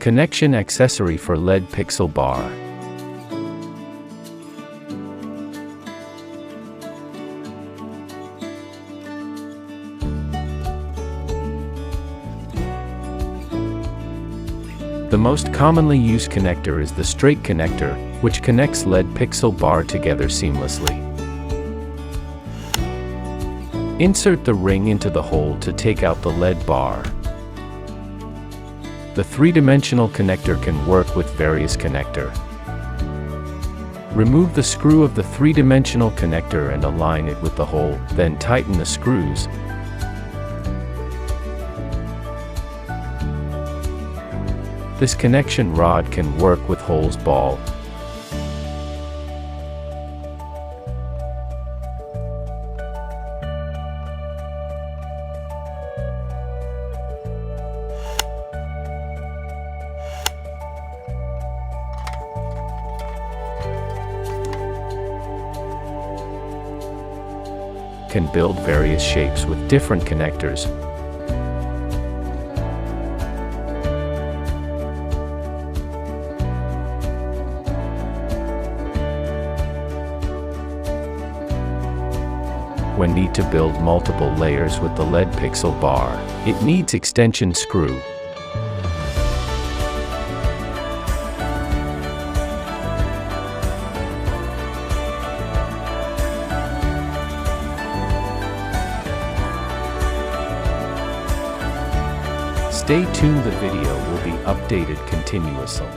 Connection accessory for LED pixel bar. The most commonly used connector is the straight connector, which connects LED pixel bar together seamlessly. Insert the ring into the hole to take out the LED bar. The three-dimensional connector can work with various connector. Remove the screw of the three-dimensional connector and align it with the hole, then tighten the screws. This connection rod can work with holes ball. Can build various shapes with different connectors. When need to build multiple layers with the LED pixel bar, it needs extension screw. Stay tuned, the video will be updated continuously.